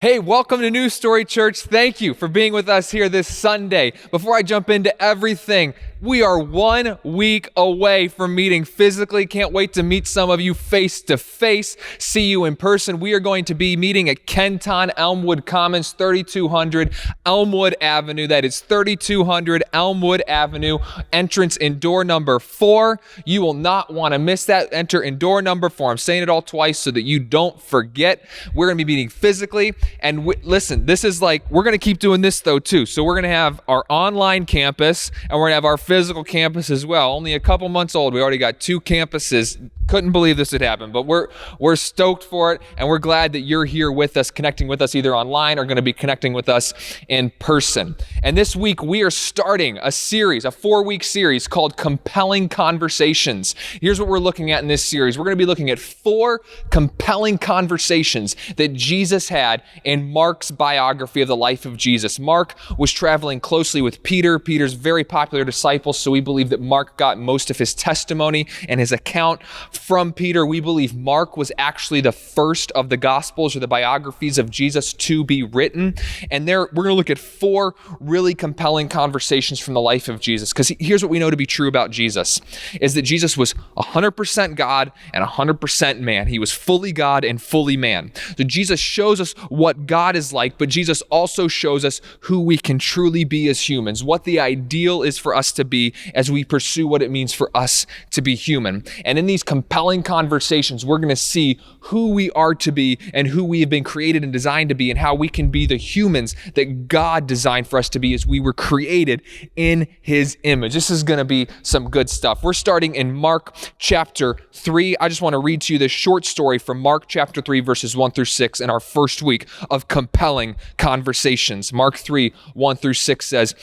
Hey, welcome to New Story Church. Thank you for being with us here this Sunday. Before I jump into everything, we are 1 week away from meeting physically. Can't wait to meet some of you face to face, see you in person. We are going to be meeting at Kenton Elmwood Commons, 3200 Elmwood Avenue. That is 3200 Elmwood Avenue, entrance in door number 4. You will not want to miss that. Enter in door number 4. I'm saying it all twice so that you don't forget. We're going to be meeting physically. And listen, this is like, we're going to keep doing this though too. So we're going to have our online campus and we're going to have our physical campus as well. Only a couple months old. We already got 2 campuses. Couldn't believe this had happened, but we're stoked for it, and we're glad that you're here with us, connecting with us either online or going to be connecting with us in person. And this week we are starting a series, a 4-week series called Compelling Conversations. Here's what we're looking at in this series. We're going to be looking at 4 compelling conversations that Jesus had in Mark's biography of the life of Jesus. Mark was traveling closely with Peter. Peter's very popular disciple, so we believe that Mark got most of his testimony and his account from Peter. We believe Mark was actually the first of the Gospels or the biographies of Jesus to be written. And we're going to look at 4 really compelling conversations from the life of Jesus. Because here's what we know to be true about Jesus, is that Jesus was 100% God and 100% man. He was fully God and fully man. So Jesus shows us what God is like, but Jesus also shows us who we can truly be as humans, what the ideal is for us to be as we pursue what it means for us to be human. And in these compelling conversations, we're going to see who we are to be and who we have been created and designed to be and how we can be the humans that God designed for us to be as we were created in his image. This is going to be some good stuff. We're starting in Mark chapter 3. I just want to read to you this short story from Mark chapter 3, verses 1 through 6 in our first week of compelling conversations. Mark 3, 1 through 6 says,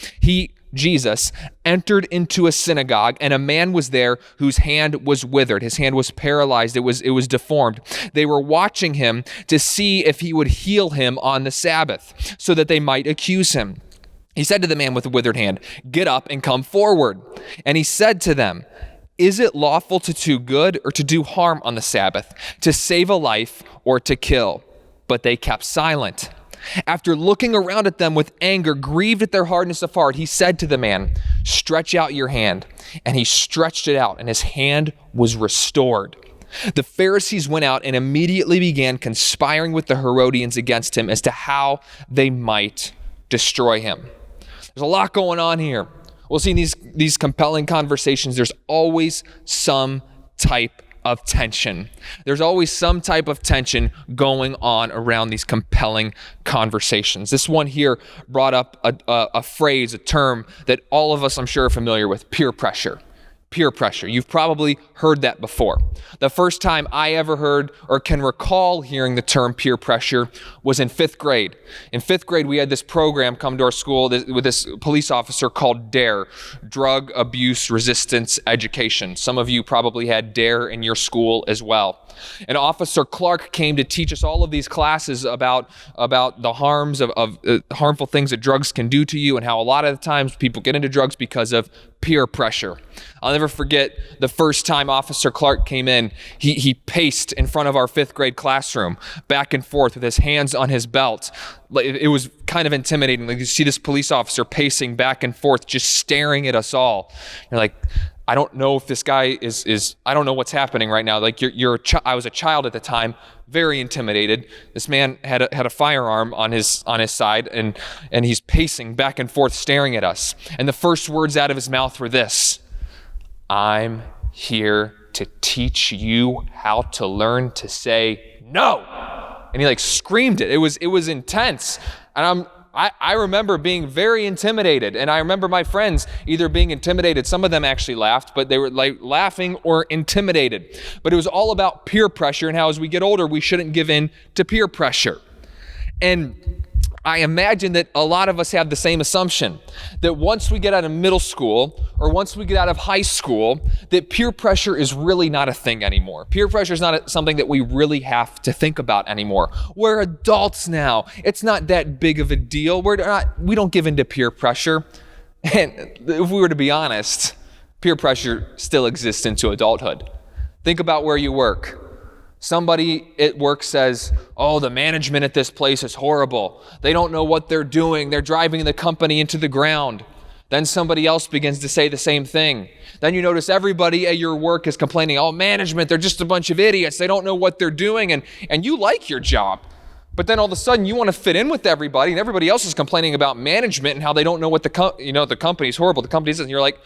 Jesus entered into a synagogue, and a man was there whose hand was withered. His hand was paralyzed. It was deformed. They were watching him to see if he would heal him on the Sabbath, so that they might accuse him. He said to the man with the withered hand, "Get up and come forward." And he said to them, "Is it lawful to do good or to do harm on the Sabbath, to save a life or to kill?" But they kept silent. After looking around at them with anger, grieved at their hardness of heart, he said to the man, "Stretch out your hand." And he stretched it out, and his hand was restored. The Pharisees went out and immediately began conspiring with the Herodians against him as to how they might destroy him. There's a lot going on here. We'll see in these compelling conversations, there's always some type of tension. There's always some type of tension going on around these compelling conversations. This one here brought up a phrase, a term that all of us, I'm sure, are familiar with: peer pressure. Peer pressure. You've probably heard that before. The first time I ever heard or can recall hearing the term peer pressure was in 5th grade. In 5th grade, we had this program come to our school with this police officer called DARE, Drug Abuse Resistance Education. Some of you probably had DARE in your school as well. And Officer Clark came to teach us all of these classes about the harms of harmful things that drugs can do to you, and how a lot of the times people get into drugs because of peer pressure. I'll never forget the first time Officer Clark came in. He paced in front of our 5th grade classroom back and forth with his hands on his belt. It was kind of intimidating. Like, you see this police officer pacing back and forth, just staring at us all. You're like, I don't know if this guy is I don't know what's happening right now. Like, I was a child at the time, very intimidated. This man had a firearm on his side, and he's pacing back and forth, staring at us. And the first words out of his mouth were this: "I'm here to teach you how to learn to say no." And he screamed it. It was intense. And I remember being very intimidated, and I remember my friends either being intimidated, some of them actually laughed, but they were laughing or intimidated. But it was all about peer pressure and how as we get older, we shouldn't give in to peer pressure. And I imagine that a lot of us have the same assumption, that once we get out of middle school or once we get out of high school, that peer pressure is really not a thing anymore. Peer pressure is not something that we really have to think about anymore. We're adults now. It's not that big of a deal. We don't give in to peer pressure. And if we were to be honest, peer pressure still exists into adulthood. Think about where you work. Somebody at work says, oh, the management at this place is horrible. They don't know what they're doing. They're driving the company into the ground. Then somebody else begins to say the same thing. Then you notice everybody at your work is complaining, oh, management, they're just a bunch of idiots. They don't know what they're doing. And you like your job. But then all of a sudden you want to fit in with everybody, and everybody else is complaining about management and how they don't know what the company's horrible, the company isn't. And you're like,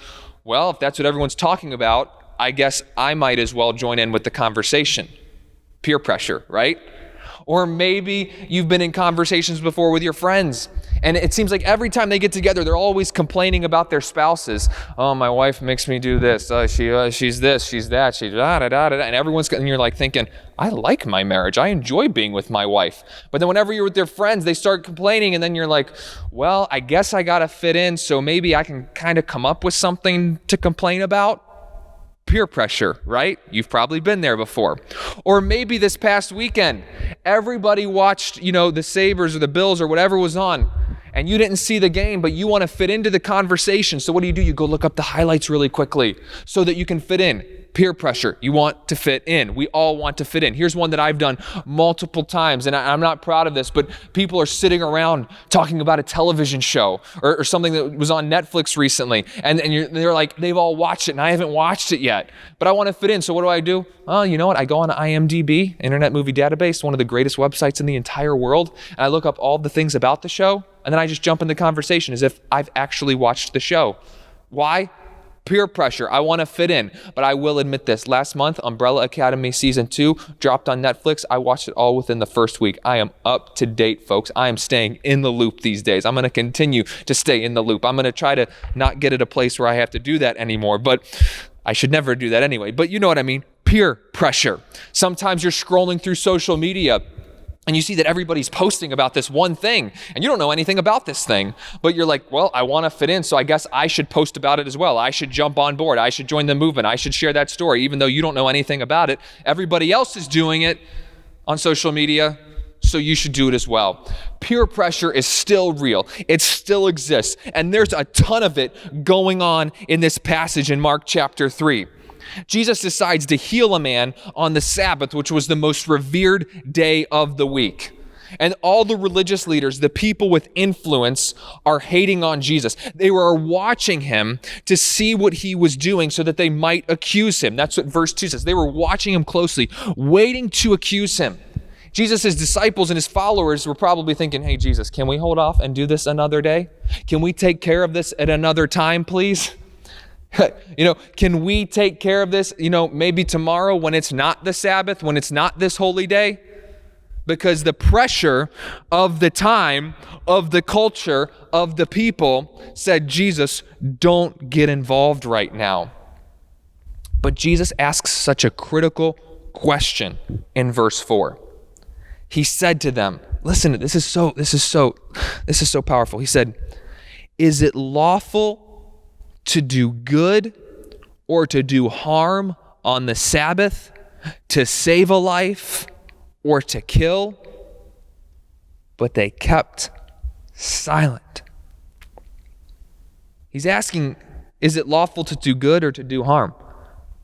well, if that's what everyone's talking about, I guess I might as well join in with the conversation. Peer pressure, right? Or maybe you've been in conversations before with your friends, and it seems like every time they get together, they're always complaining about their spouses. Oh, my wife makes me do this. She's this, she's that, she's da-da-da-da-da. And you're like thinking, I like my marriage. I enjoy being with my wife. But then whenever you're with their friends, they start complaining, and then you're like, well, I guess I got to fit in, so maybe I can kind of come up with something to complain about. Peer pressure, right? You've probably been there before. Or maybe this past weekend, everybody watched, the Sabres or the Bills or whatever was on, and you didn't see the game, but you want to fit into the conversation. So what do? You go look up the highlights really quickly so that you can fit in. Peer pressure. You want to fit in. We all want to fit in. Here's one that I've done multiple times, and I'm not proud of this, but people are sitting around talking about a television show or something that was on Netflix recently, and they're like, they've all watched it, and I haven't watched it yet, but I want to fit in. So what do? Oh, you know what? I go on IMDb, Internet Movie Database, one of the greatest websites in the entire world, and I look up all the things about the show, and then I just jump in the conversation as if I've actually watched the show. Why? Peer pressure. I want to fit in, but I will admit this. Last month, Umbrella Academy Season 2 dropped on Netflix. I watched it all within the first week. I am up to date, folks. I am staying in the loop these days. I'm going to continue to stay in the loop. I'm going to try to not get at a place where I have to do that anymore, but I should never do that anyway. But you know what I mean? Peer pressure. Sometimes you're scrolling through social media, and you see that everybody's posting about this one thing, and you don't know anything about this thing, but you're like, well, I want to fit in, so I guess I should post about it as well. I should jump on board. I should join the movement. I should share that story, even though you don't know anything about it. Everybody else is doing it on social media, so you should do it as well. Peer pressure is still real. It still exists, and there's a ton of it going on in this passage in Mark chapter 3. Jesus decides to heal a man on the Sabbath, which was the most revered day of the week. And all the religious leaders, the people with influence, are hating on Jesus. They were watching him to see what he was doing so that they might accuse him. That's what verse 2 says. They were watching him closely, waiting to accuse him. Jesus' disciples and his followers were probably thinking, hey, Jesus, can we hold off and do this another day? Can we take care of this at another time, please? Can we take care of this, maybe tomorrow when it's not the Sabbath, when it's not this holy day? Because the pressure of the time, of the culture, of the people said, Jesus, don't get involved right now. But Jesus asks such a critical question in verse 4. He said to them, listen, this is so powerful. He said, is it lawful to do good or to do harm on the Sabbath, to save a life or to kill? But they kept silent. He's asking, is it lawful to do good or to do harm?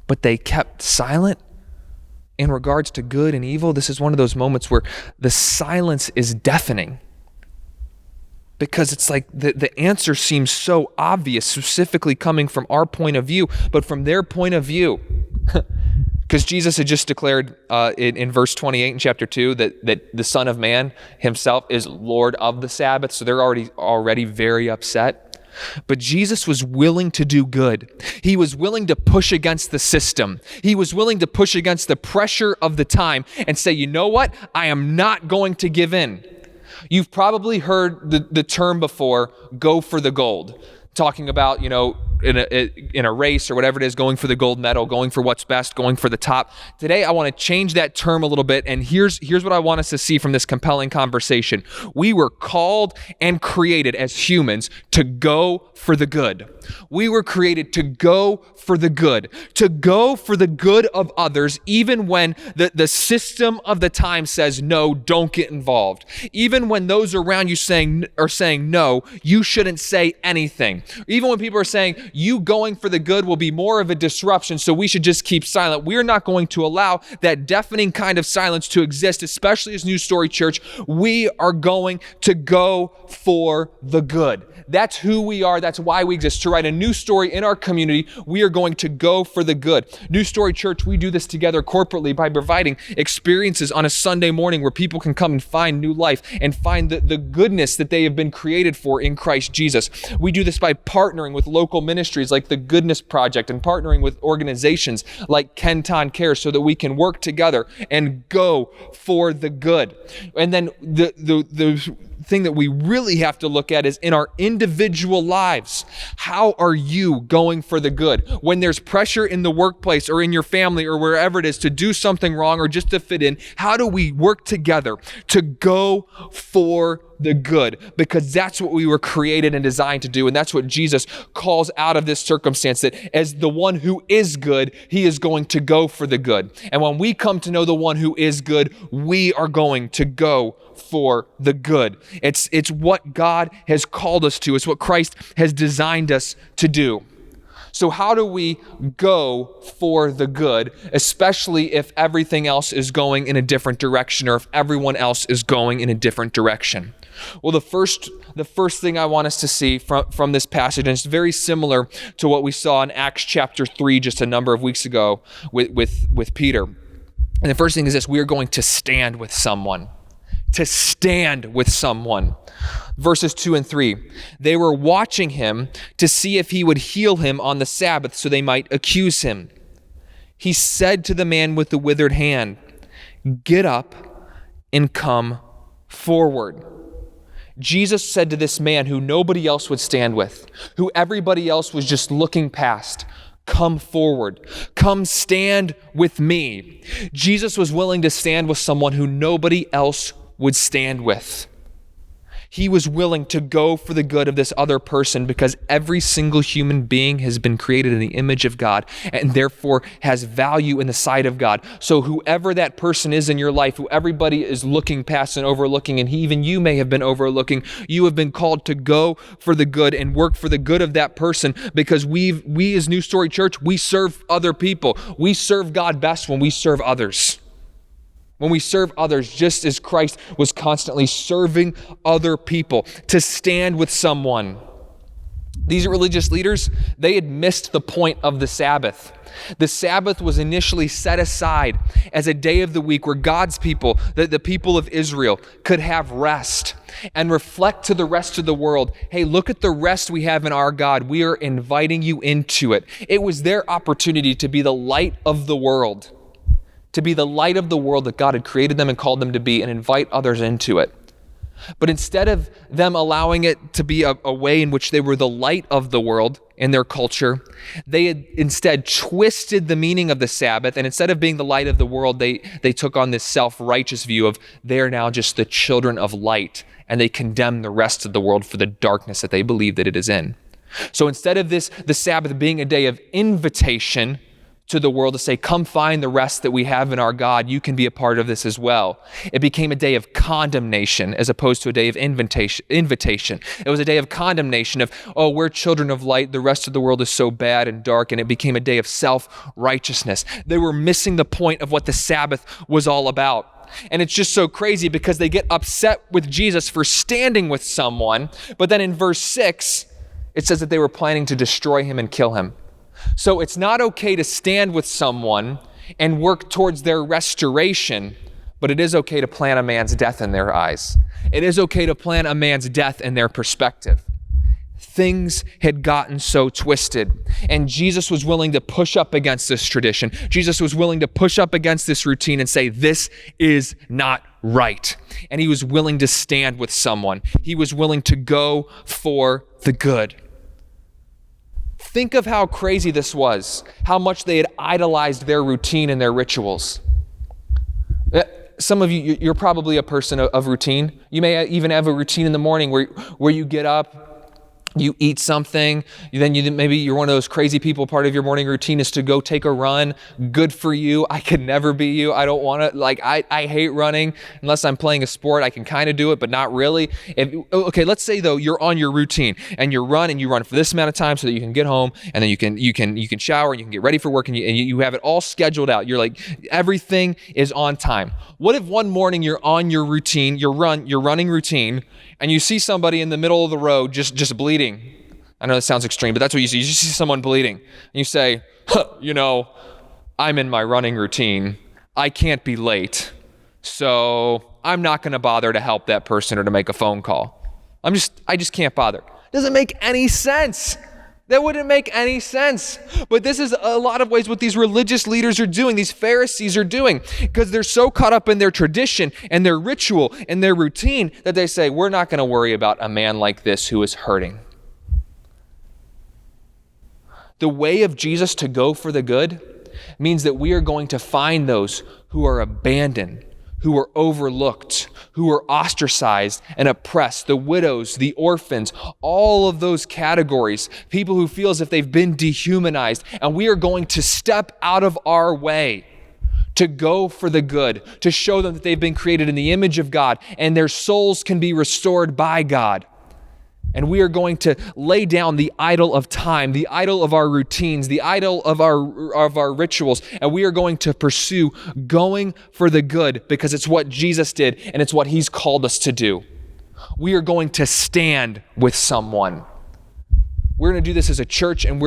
But they kept silent. In regards to good and evil, this is one of those moments where the silence is deafening. Because it's like the answer seems so obvious, specifically coming from our point of view, but from their point of view. Because Jesus had just declared in verse 28 in chapter 2 that the Son of Man himself is Lord of the Sabbath, so they're already very upset. But Jesus was willing to do good. He was willing to push against the system. He was willing to push against the pressure of the time and say, you know what? I am not going to give in. You've probably heard the term before, go for the gold. Talking about, in a race or whatever it is, going for the gold medal, going for what's best, going for the top. Today, I want to change that term a little bit, and here's what I want us to see from this compelling conversation. We were called and created as humans to go for the good. We were created to go for the good of others, even when the system of the time says, no, don't get involved. Even when those around you are saying, no, you shouldn't say anything. Even when people are saying, you going for the good will be more of a disruption, so we should just keep silent. We're not going to allow that deafening kind of silence to exist, especially as New Story Church. We are going to go for the good. That's who we are. That's why we exist. To write a new story in our community, we are going to go for the good. New Story Church, we do this together corporately by providing experiences on a Sunday morning where people can come and find new life and find the goodness that they have been created for in Christ Jesus. We do this by partnering with local ministries like the Goodness Project and partnering with organizations like Kenton Cares so that we can work together and go for the good. And then the thing that we really have to look at is in our individual lives. How are you going for the good? When there's pressure in the workplace or in your family or wherever it is to do something wrong or just to fit in, how do we work together to go for the good? Because that's what we were created and designed to do. And that's what Jesus calls out of this circumstance, that as the one who is good, he is going to go for the good. And when we come to know the one who is good, we are going to go for the good. It's what God has called us to. It's what Christ has designed us to do. So how do we go for the good, especially if everything else is going in a different direction or if everyone else is going in a different direction? Well, the first thing I want us to see from this passage, and it's very similar to what we saw in Acts chapter 3 just a number of weeks ago with Peter. And the first thing is this: we are going to stand with someone. To stand with someone. Verses 2 and 3. They were watching him to see if he would heal him on the Sabbath so they might accuse him. He said to the man with the withered hand, "Get up and come forward." Jesus said to this man who nobody else would stand with, who everybody else was just looking past, "Come forward. Come stand with me." Jesus was willing to stand with someone who nobody else would stand with. He was willing to go for the good of this other person because every single human being has been created in the image of God and therefore has value in the sight of God. So whoever that person is in your life, who everybody is looking past and overlooking, and even you may have been overlooking, you have been called to go for the good and work for the good of that person, because we as New Story Church, we serve other people. We serve God best when we serve others. When we serve others, just as Christ was constantly serving other people, to stand with someone. These religious leaders, they had missed the point of the Sabbath. The Sabbath was initially set aside as a day of the week where God's people, the people of Israel, could have rest and reflect to the rest of the world, hey, look at the rest we have in our God. We are inviting you into it. It was their opportunity to be the light of the world. To be the light of the world that God had created them and called them to be, and invite others into it. But instead of them allowing it to be a way in which they were the light of the world in their culture, they had instead twisted the meaning of the Sabbath, and instead of being the light of the world, they took on this self-righteous view of they're now just the children of light, and they condemn the rest of the world for the darkness that they believe that it is in. So instead of the Sabbath being a day of invitation to the world to say, come find the rest that we have in our God, you can be a part of this as well, it became a day of condemnation as opposed to a day of invitation. It was a day of condemnation of, oh, we're children of light, the rest of the world is so bad and dark, and it became a day of self-righteousness. They were missing the point of what the Sabbath was all about. And it's just so crazy because they get upset with Jesus for standing with someone, but then in verse 6, it says that they were planning to destroy him and kill him. So it's not okay to stand with someone and work towards their restoration, but it is okay to plan a man's death in their eyes. It is okay to plan a man's death in their perspective. Things had gotten so twisted, and Jesus was willing to push up against this tradition. Jesus was willing to push up against this routine and say, this is not right. And he was willing to stand with someone. He was willing to go for the good. Think of how crazy this was, how much they had idolized their routine and their rituals. Some of you, you're probably a person of routine. You may even have a routine in the morning where you get up, you eat something, maybe you're one of those crazy people, part of your morning routine is to go take a run. Good for you. I could never be you. I don't want to, I hate running unless I'm playing a sport. I can kind of do it, but not really. Okay, let's say though, you're on your routine and you run for this amount of time so that you can get home and then you can shower, you can get ready for work and you have it all scheduled out. You're like, everything is on time. What if one morning you're on your routine, your running routine, and you see somebody in the middle of the road just bleeding? I know that sounds extreme, but that's what you see. You just see someone bleeding. And you say, I'm in my running routine. I can't be late. So I'm not going to bother to help that person or to make a phone call. I just can't bother. Doesn't make any sense. That wouldn't make any sense. But this is a lot of ways what these religious leaders are doing, these Pharisees are doing, because they're so caught up in their tradition and their ritual and their routine that they say, we're not going to worry about a man like this who is hurting. The way of Jesus to go for the good means that we are going to find those who are abandoned, who are overlooked, who are ostracized and oppressed, the widows, the orphans, all of those categories, people who feel as if they've been dehumanized, and we are going to step out of our way to go for the good, to show them that they've been created in the image of God and their souls can be restored by God. And we are going to lay down the idol of time, the idol of our routines, the idol of our rituals, and we are going to pursue going for the good because it's what Jesus did and it's what he's called us to do. We are going to stand with someone. We're going to do this as a church, and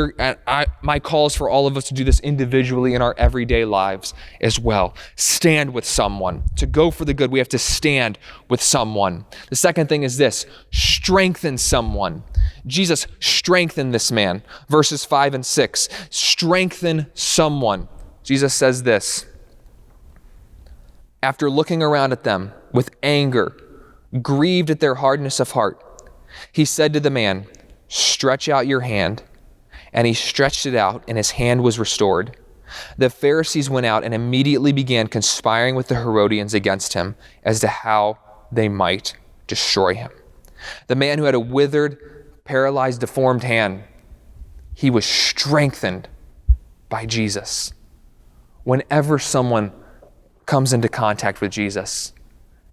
my call is for all of us to do this individually in our everyday lives as well. Stand with someone. To go for the good, we have to stand with someone. The second thing is this: strengthen someone. Jesus strengthened this man. Verses 5 and 6. Strengthen someone. Jesus says this: after looking around at them with anger, grieved at their hardness of heart, he said to the man, stretch out your hand. And he stretched it out, and his hand was restored. The Pharisees went out and immediately began conspiring with the Herodians against him as to how they might destroy him. The man who had a withered, paralyzed, deformed hand, he was strengthened by Jesus. Whenever someone comes into contact with Jesus,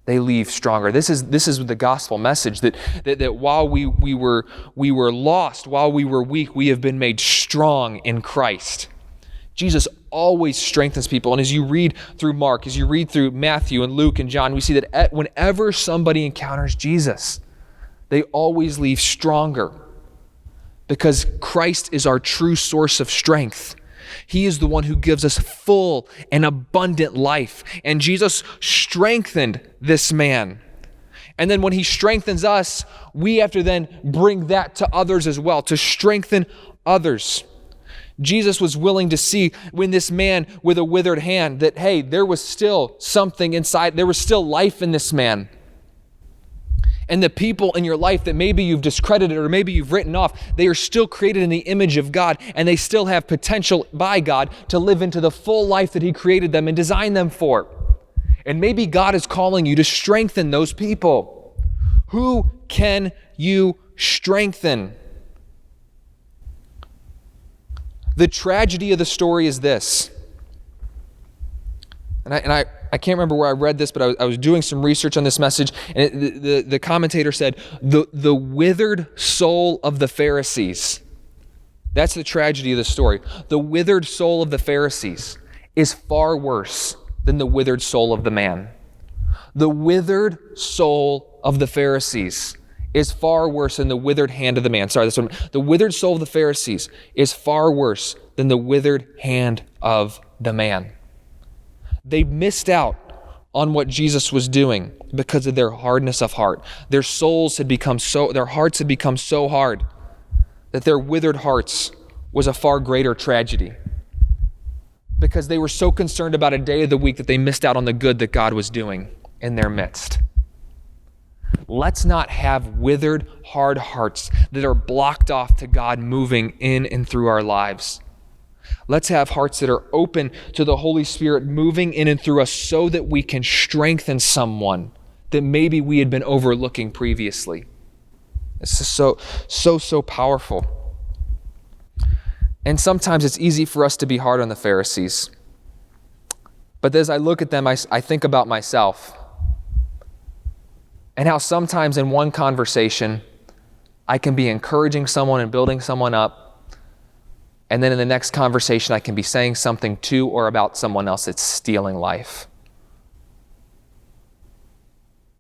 they leave stronger. This is the gospel message that while we were lost, while we were weak, we have been made strong in Christ. Jesus always strengthens people. And as you read through Mark, as you read through Matthew and Luke and John, we see that whenever somebody encounters Jesus, they always leave stronger because Christ is our true source of strength. He is the one who gives us full and abundant life. And Jesus strengthened this man. And then when he strengthens us, we have to then bring that to others as well, to strengthen others. Jesus was willing to see when this man with a withered hand that, hey, there was still something inside. There was still life in this man. And the people in your life that maybe you've discredited or maybe you've written off, they are still created in the image of God, and they still have potential by God to live into the full life that he created them and designed them for. And maybe God is calling you to strengthen those people. Who can you strengthen? The tragedy of the story is this. And I can't remember where I read this, but I was doing some research on this message, and the commentator said, the withered soul of the Pharisees. That's the tragedy of the story. The withered soul of the Pharisees is far worse than the withered soul of the man. The withered soul of the Pharisees is far worse than the withered hand of the man. Sorry, this one. The withered soul of the Pharisees is far worse than the withered hand of the man. They missed out on what Jesus was doing because of their hardness of heart. Their hearts had become so hard that their withered hearts was a far greater tragedy because they were so concerned about a day of the week that they missed out on the good that God was doing in their midst. Let's not have withered, hard hearts that are blocked off to God moving in and through our lives. Let's have hearts that are open to the Holy Spirit moving in and through us so that we can strengthen someone that maybe we had been overlooking previously. It's just so powerful. And sometimes it's easy for us to be hard on the Pharisees. But as I look at them, I think about myself and how sometimes in one conversation, I can be encouraging someone and building someone up. And then in the next conversation, I can be saying something to or about someone else that's stealing life.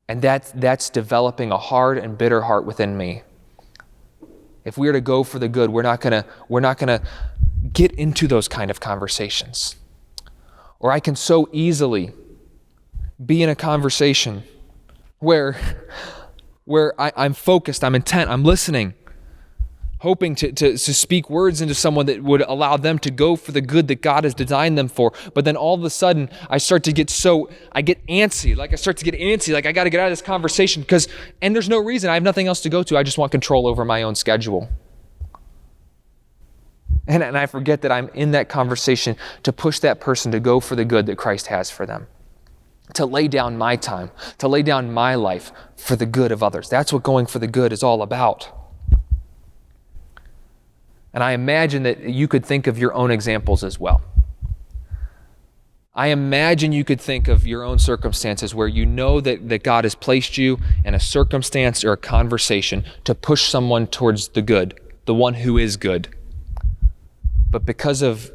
And that's developing a hard and bitter heart within me. If we are to go for the good, we're not gonna get into those kind of conversations. Or I can so easily be in a conversation where I'm focused, I'm intent, I'm listening, hoping to speak words into someone that would allow them to go for the good that God has designed them for. But then all of a sudden, I get antsy, like I got to get out of this conversation and there's no reason, I have nothing else to go to. I just want control over my own schedule. And I forget that I'm in that conversation to push that person to go for the good that Christ has for them. To lay down my time, to lay down my life for the good of others. That's what going for the good is all about. And I imagine that you could think of your own examples as well. I imagine you could think of your own circumstances where you know that God has placed you in a circumstance or a conversation to push someone towards the good, the one who is good. But because of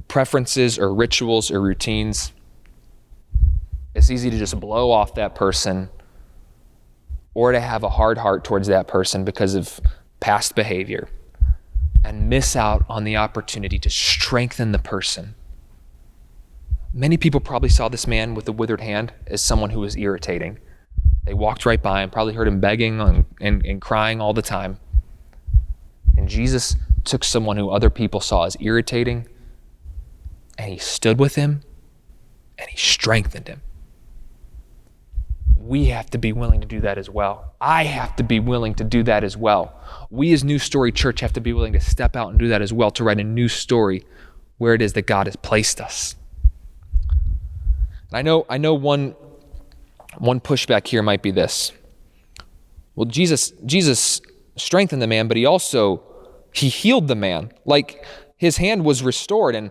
preferences or rituals or routines, it's easy to just blow off that person or to have a hard heart towards that person because of past behavior and miss out on the opportunity to strengthen the person. Many people probably saw this man with the withered hand as someone who was irritating. They walked right by him, probably heard him begging and crying all the time. And Jesus took someone who other people saw as irritating, and he stood with him and he strengthened him. We have to be willing to do that as well. I have to be willing to do that as well. We as New Story Church have to be willing to step out and do that as well, to write a new story where it is that God has placed us. And I know one pushback here might be this. Well, Jesus strengthened the man, but he healed the man. Like his hand was restored, and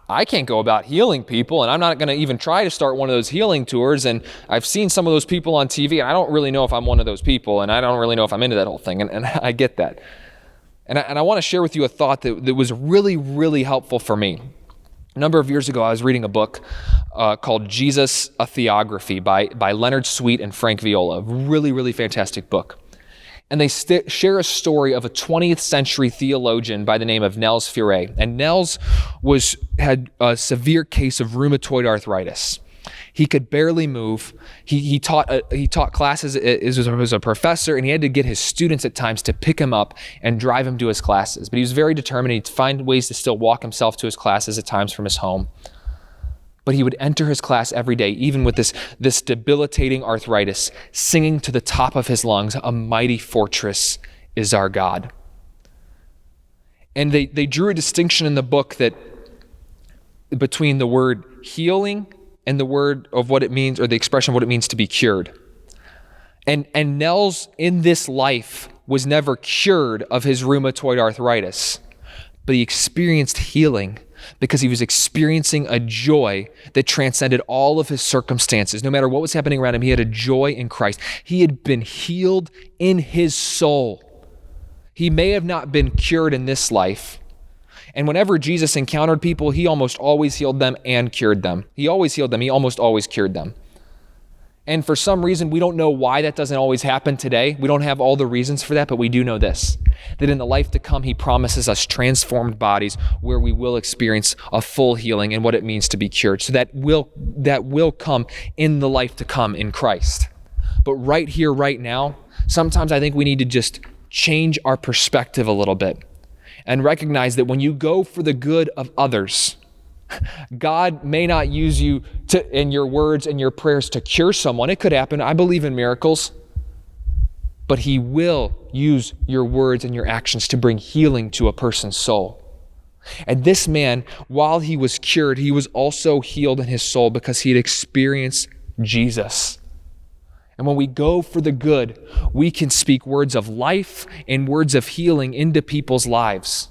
I can't go about healing people, and I'm not going to even try to start one of those healing tours. And I've seen some of those people on TV, and I don't really know if I'm one of those people, and I don't really know if I'm into that whole thing, and I get that. And I want to share with you a thought that was really, really helpful for me. A number of years ago, I was reading a book called Jesus, a Theography by Leonard Sweet and Frank Viola, a really, really fantastic book. And they share a story of a 20th century theologian by the name of Nels Furet. And Nels had a severe case of rheumatoid arthritis. He could barely move. He taught classes as a professor, and he had to get his students at times to pick him up and drive him to his classes. But he was very determined. He'd find ways to still walk himself to his classes at times from his home. But he would enter his class every day, even with this debilitating arthritis, singing to the top of his lungs, "A mighty fortress is our God." And they drew a distinction in the book that between the word healing and the word of what it means, or the expression of what it means to be cured. And Nels in this life was never cured of his rheumatoid arthritis, but he experienced healing because he was experiencing a joy that transcended all of his circumstances. No matter what was happening around him, he had a joy in Christ. He had been healed in his soul. He may have not been cured in this life. And whenever Jesus encountered people, he almost always healed them and cured them. He always healed them. He almost always cured them. And for some reason, we don't know why that doesn't always happen today. We don't have all the reasons for that, but we do know this, that in the life to come, he promises us transformed bodies where we will experience a full healing and what it means to be cured. So that will come in the life to come in Christ. But right here, right now, sometimes I think we need to just change our perspective a little bit and recognize that when you go for the good of others, God may not use you in your words and your prayers to cure someone. It could happen. I believe in miracles. But he will use your words and your actions to bring healing to a person's soul. And this man, while he was cured, he was also healed in his soul because he had experienced Jesus. And when we go for the good, we can speak words of life and words of healing into people's lives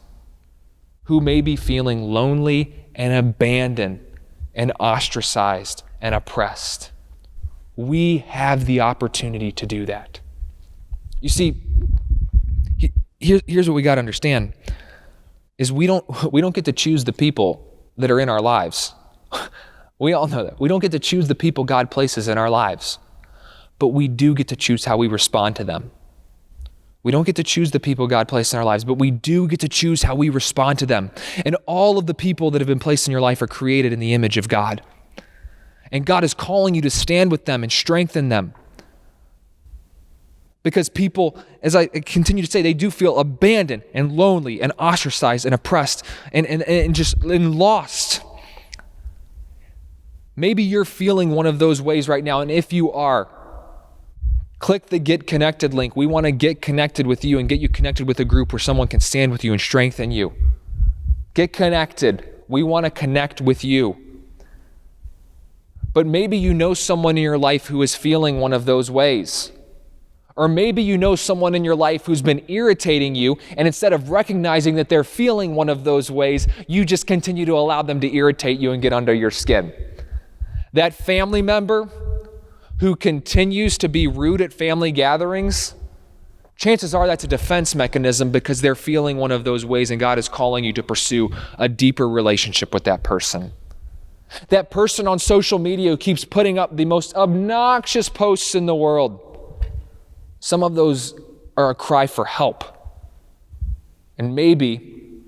who may be feeling lonely and abandoned and ostracized and oppressed. We have the opportunity to do that. You see, here's what we got to understand, is we don't get to choose the people that are in our lives. We all know that. We don't get to choose the people God places in our lives, but we do get to choose how we respond to them. We don't get to choose the people God placed in our lives, but we do get to choose how we respond to them. And all of the people that have been placed in your life are created in the image of God. And God is calling you to stand with them and strengthen them. Because people, as I continue to say, they do feel abandoned and lonely and ostracized and oppressed and just lost. Maybe you're feeling one of those ways right now, and if you are, click the Get Connected link. We want to get connected with you and get you connected with a group where someone can stand with you and strengthen you. Get connected. We want to connect with you. But maybe you know someone in your life who is feeling one of those ways. Or maybe you know someone in your life who's been irritating you, and instead of recognizing that they're feeling one of those ways, you just continue to allow them to irritate you and get under your skin. That family member who continues to be rude at family gatherings, chances are that's a defense mechanism because they're feeling one of those ways, and God is calling you to pursue a deeper relationship with that person. That person on social media who keeps putting up the most obnoxious posts in the world. Some of those are a cry for help. And maybe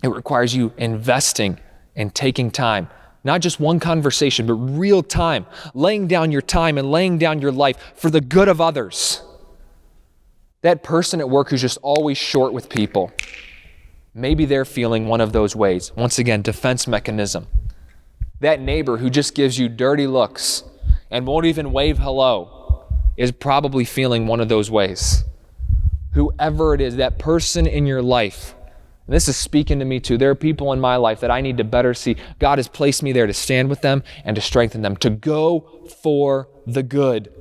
it requires you investing and taking time. Not just one conversation, but real time. Laying down your time and laying down your life for the good of others. That person at work who's just always short with people. Maybe they're feeling one of those ways. Once again, defense mechanism. That neighbor who just gives you dirty looks and won't even wave hello is probably feeling one of those ways. Whoever it is, that person in your life, and this is speaking to me too. There are people in my life that I need to better see. God has placed me there to stand with them and to strengthen them, to go for the good,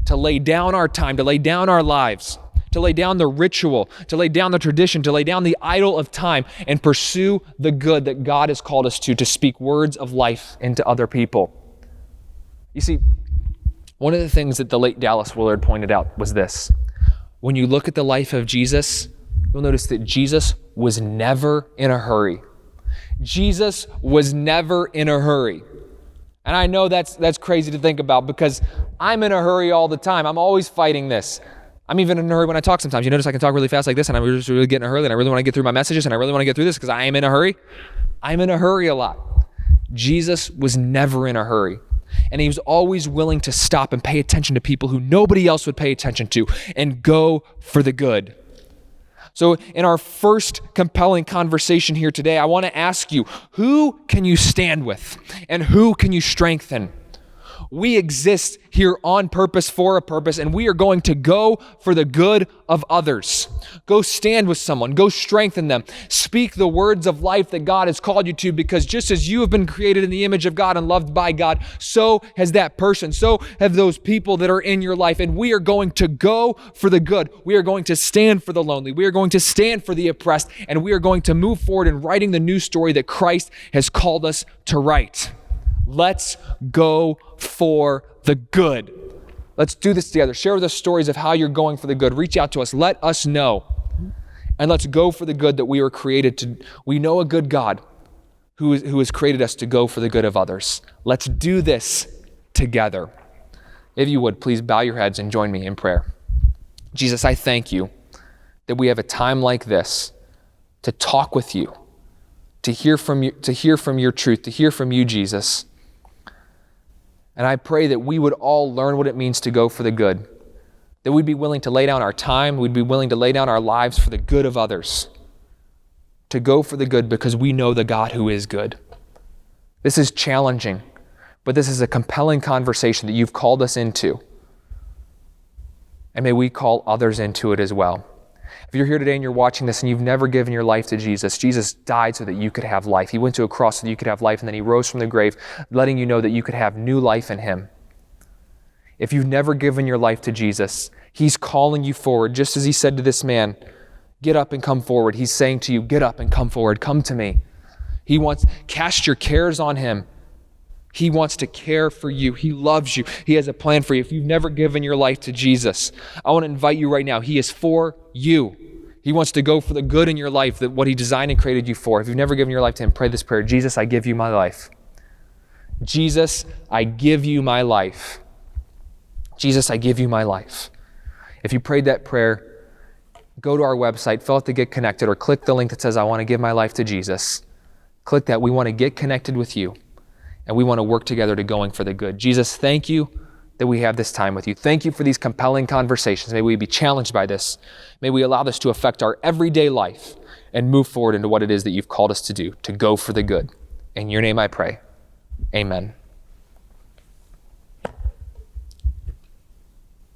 to lay down our time, to lay down our lives, to lay down the ritual, to lay down the tradition, to lay down the idol of time and pursue the good that God has called us to speak words of life into other people. You see, one of the things that the late Dallas Willard pointed out was this. When you look at the life of Jesus, you'll notice that Jesus was never in a hurry. Jesus was never in a hurry. And I know that's crazy to think about because I'm in a hurry all the time. I'm always fighting this. I'm even in a hurry when I talk sometimes. You notice I can talk really fast like this and I'm just really getting in a hurry and I really want to get through my messages and I really want to get through this because I am in a hurry. I'm in a hurry a lot. Jesus was never in a hurry. And he was always willing to stop and pay attention to people who nobody else would pay attention to and go for the good. So in our first compelling conversation here today, I want to ask you, who can you stand with and who can you strengthen? We exist here on purpose for a purpose, and we are going to go for the good of others. Go stand with someone. Go strengthen them. Speak the words of life that God has called you to, because just as you have been created in the image of God and loved by God, so has that person. So have those people that are in your life, and we are going to go for the good. We are going to stand for the lonely. We are going to stand for the oppressed, and we are going to move forward in writing the new story that Christ has called us to write. Let's go for the good. Let's do this together. Share with us stories of how you're going for the good. Reach out to us. Let us know. And let's go for the good that we were created to. We know a good God who has created us to go for the good of others. Let's do this together. If you would, please bow your heads and join me in prayer. Jesus, I thank you that we have a time like this to talk with you, to hear from you, to hear from your truth, to hear from you, Jesus. And I pray that we would all learn what it means to go for the good, that we'd be willing to lay down our time, we'd be willing to lay down our lives for the good of others, to go for the good because we know the God who is good. This is challenging, but this is a compelling conversation that you've called us into. And may we call others into it as well. If you're here today and you're watching this and you've never given your life to Jesus, Jesus died so that you could have life. He went to a cross so that you could have life, and then he rose from the grave, letting you know that you could have new life in him. If you've never given your life to Jesus, he's calling you forward, just as he said to this man, get up and come forward. He's saying to you, get up and come forward, come to me. He wants, cast your cares on him. He wants to care for you. He loves you. He has a plan for you. If you've never given your life to Jesus, I want to invite you right now. He is for you. He wants to go for the good in your life, that what he designed and created you for. If you've never given your life to him, pray this prayer. Jesus, I give you my life. Jesus, I give you my life. Jesus, I give you my life. If you prayed that prayer, go to our website, fill out the Get Connected, or click the link that says, I want to give my life to Jesus. Click that. We want to get connected with you, and we want to work together to going for the good. Jesus, thank you that we have this time with you. Thank you for these compelling conversations. May we be challenged by this. May we allow this to affect our everyday life and move forward into what it is that you've called us to do, to go for the good. In your name I pray. Amen.